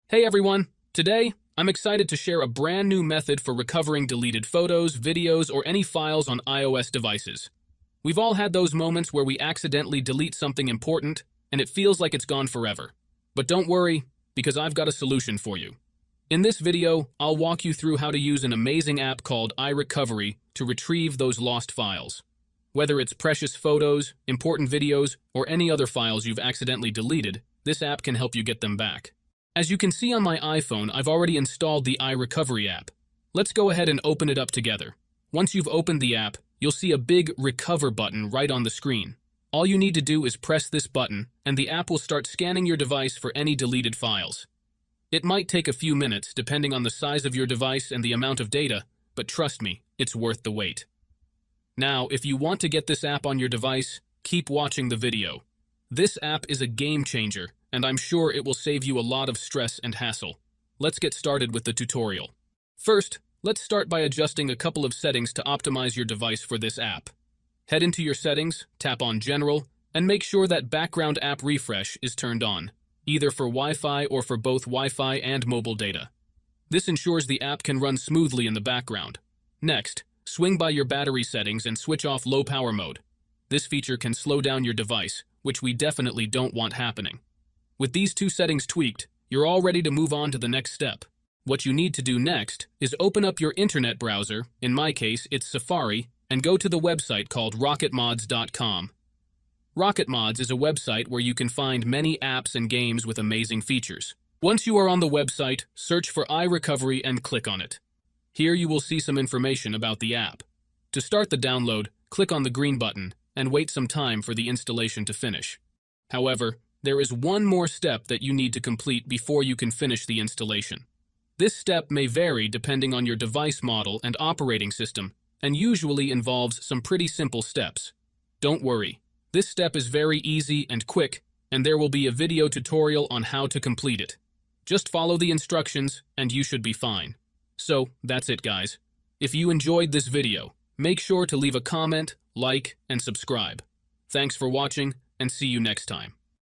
Hey everyone! Today, I'm excited to share a brand new method for recovering deleted photos, videos, or any files on iOS devices. We've all had those moments where we accidentally delete something important, and it feels like it's gone forever. But don't worry, because I've got a solution for you. In this video, I'll walk you through how to use an amazing app called iRecovery to retrieve those lost files. Whether it's precious photos, important videos, or any other files you've accidentally deleted, this app can help you get them back. As you can see on my iPhone, I've already installed the iRecovery app. Let's go ahead and open it up together. Once you've opened the app, you'll see a big Recover button right on the screen. All you need to do is press this button, and the app will start scanning your device for any deleted files. It might take a few minutes, depending on the size of your device and the amount of data, but trust me, it's worth the wait. Now, if you want to get this app on your device, keep watching the video. This app is a game changer, and I'm sure it will save you a lot of stress and hassle. Let's get started with the tutorial. First, let's start by adjusting a couple of settings to optimize your device for this app. Head into your settings, tap on General, and make sure that background app refresh is turned on, either for Wi-Fi or for both Wi-Fi and mobile data. This ensures the app can run smoothly in the background. Next, swing by your battery settings and switch off low power mode. This feature can slow down your device, which we definitely don't want happening. With these two settings tweaked, you're all ready to move on to the next step. What you need to do next is open up your internet browser, in my case it's Safari, and go to the website called rocketmods.com. Rocketmods is a website where you can find many apps and games with amazing features. Once you are on the website, search for iRecovery and click on it. Here you will see some information about the app. To start the download, click on the green button and wait some time for the installation to finish. However, there is one more step that you need to complete before you can finish the installation. This step may vary depending on your device model and operating system, and usually involves some pretty simple steps. Don't worry, this step is very easy and quick, and there will be a video tutorial on how to complete it. Just follow the instructions and you should be fine. So, that's it guys. If you enjoyed this video, make sure to leave a comment, like, and subscribe. Thanks for watching, and see you next time.